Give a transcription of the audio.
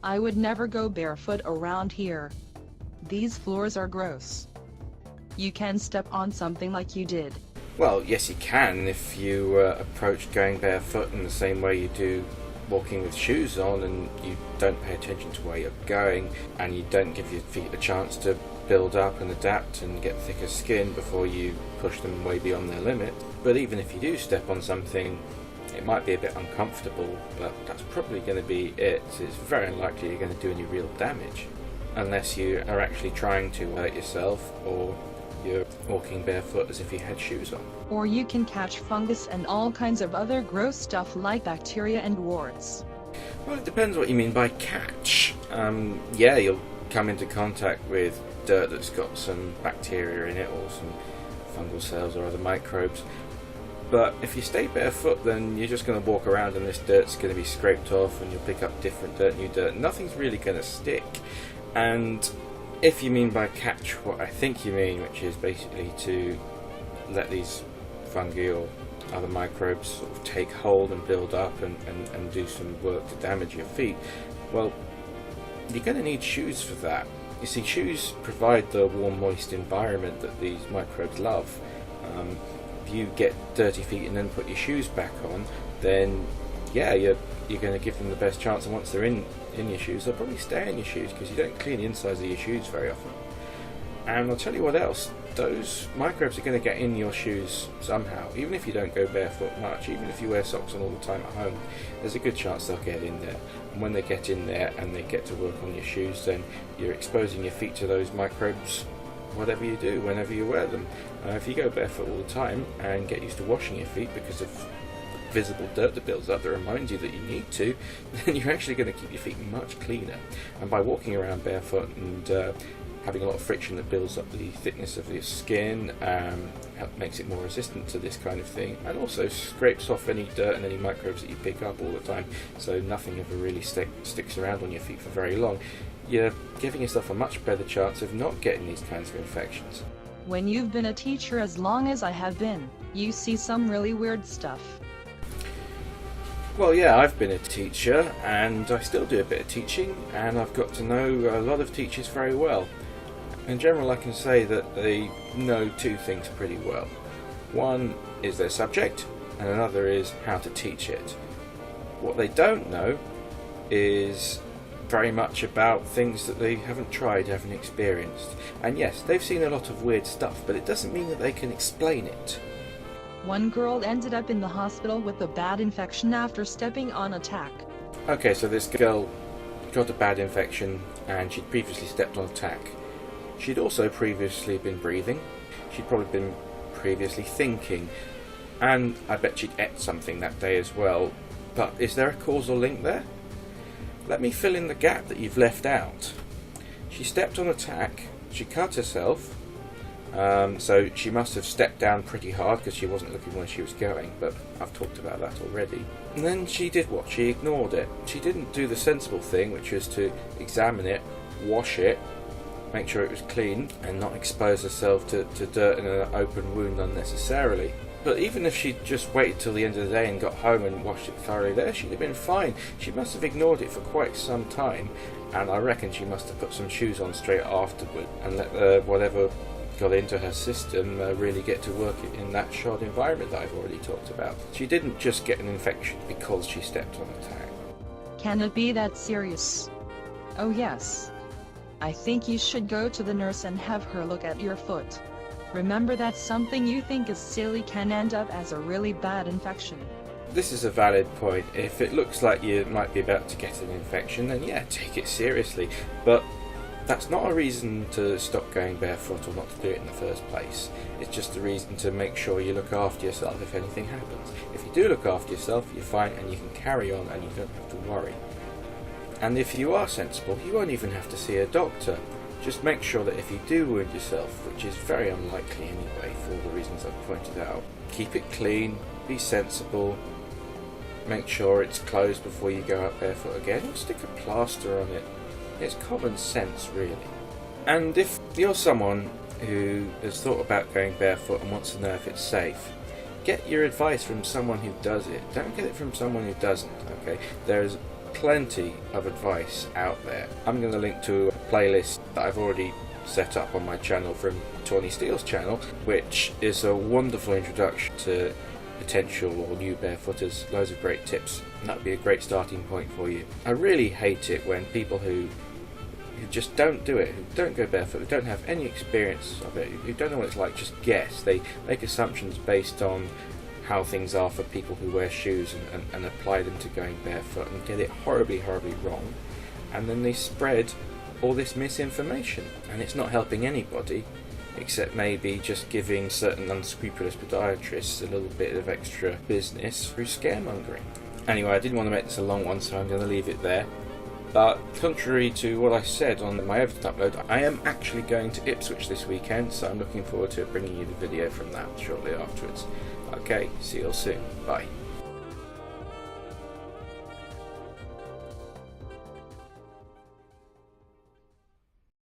I would never go barefoot around here. These floors are gross. You can step on something like you did. Well, yes you can if you approach going barefoot in the same way you do walking with shoes on, and you don't pay attention to where you're going, and you don't give your feet a chance to build up and adapt and get thicker skin before you push them way beyond their limit. But even if you do step on something, it might be a bit uncomfortable, but that's probably going to be it. It's very unlikely you're going to do any real damage, unless you are actually trying to hurt yourself, or you're walking barefoot as if you had shoes on. Or you can catch fungus and all kinds of other gross stuff like bacteria and warts. Well, it depends what you mean by catch. Yeah, you'll come into contact with dirt that's got some bacteria in it, or some fungal cells or other microbes. But if you stay barefoot, then you're just going to walk around and this dirt's going to be scraped off, and you'll pick up different dirt, new dirt. Nothing's really going to stick. And if you mean by catch what I think you mean, which is basically to let these fungi or other microbes sort of take hold and build up and do some work to damage your feet, well, you're going to need shoes for that. You see, shoes provide the warm, moist environment that these microbes love. If you get dirty feet and then put your shoes back on, then yeah, you're going to give them the best chance, and once they're in your shoes, they'll probably stay in your shoes because you don't clean the insides of your shoes very often. And I'll tell you what else, those microbes are going to get in your shoes somehow. Even if you don't go barefoot much, even if you wear socks on all the time at home, there's a good chance they'll get in there. And when they get in there and they get to work on your shoes, then you're exposing your feet to those microbes whatever you do, whenever you wear them. If you go barefoot all the time and get used to washing your feet because of visible dirt that builds up that reminds you that you need to, then you're actually going to keep your feet much cleaner. And by walking around barefoot and having a lot of friction that builds up the thickness of your skin, makes it more resistant to this kind of thing, and also scrapes off any dirt and any microbes that you pick up all the time, so nothing ever really sticks around on your feet for very long. You're giving yourself a much better chance of not getting these kinds of infections. When you've been a teacher as long as I have been, you see some really weird stuff. Well, yeah, I've been a teacher, and I still do a bit of teaching, and I've got to know a lot of teachers very well. In general, I can say that they know two things pretty well. One is their subject, and another is how to teach it. What they don't know is very much about things that they haven't tried, haven't experienced. And yes, they've seen a lot of weird stuff, but it doesn't mean that they can explain it. One girl ended up in the hospital with a bad infection after stepping on a tack. Okay, so this girl got a bad infection and she'd previously stepped on a tack. She'd also previously been breathing. She'd probably been previously thinking. And I bet she'd ate something that day as well. But is there a causal link there? Let me fill in the gap that you've left out. She stepped on a tack, she cut herself, so she must have stepped down pretty hard because she wasn't looking where she was going, but I've talked about that already. And then she did what? She ignored it. She didn't do the sensible thing, which was to examine it, wash it, make sure it was clean, and not expose herself to dirt in an open wound unnecessarily. But even if she'd just waited till the end of the day and got home and washed it thoroughly there, she'd have been fine. She must have ignored it for quite some time, and I reckon she must have put some shoes on straight afterward and let whatever got into her system really get to work in that shod environment that I've already talked about. She didn't just get an infection because she stepped on a tack. Can it be that serious? Oh yes. I think you should go to the nurse and have her look at your foot. Remember that something you think is silly can end up as a really bad infection. This is a valid point. If it looks like you might be about to get an infection, then yeah, take it seriously. But that's not a reason to stop going barefoot or not to do it in the first place. It's just a reason to make sure you look after yourself if anything happens. If you do look after yourself, you're fine and you can carry on and you don't have to worry. And if you are sensible, you won't even have to see a doctor. Just make sure that if you do wound yourself, which is very unlikely anyway for all the reasons I've pointed out, keep it clean, be sensible, make sure it's closed before you go out barefoot again, or stick a plaster on it. It's common sense, really. And if you're someone who has thought about going barefoot and wants to know if it's safe, get your advice from someone who does it. Don't get it from someone who doesn't, okay? There's plenty of advice out there. I'm going to link to a playlist that I've already set up on my channel from Tawny Steele's channel, which is a wonderful introduction to potential or new barefooters. Loads of great tips, and that would be a great starting point for you. I really hate it when people who just don't do it, who don't go barefoot, who don't have any experience of it, who don't know what it's like, just guess. They make assumptions based on how things are for people who wear shoes and apply them to going barefoot and get it horribly wrong, and then they spread all this misinformation, and it's not helping anybody except maybe just giving certain unscrupulous podiatrists a little bit of extra business through scaremongering. Anyway, I didn't want to make this a long one, so I'm going to leave it there. But contrary to what I said on my Everton upload, I am actually going to Ipswich this weekend, so I'm looking forward to bringing you the video from that shortly afterwards. Okay, see you all soon. Bye.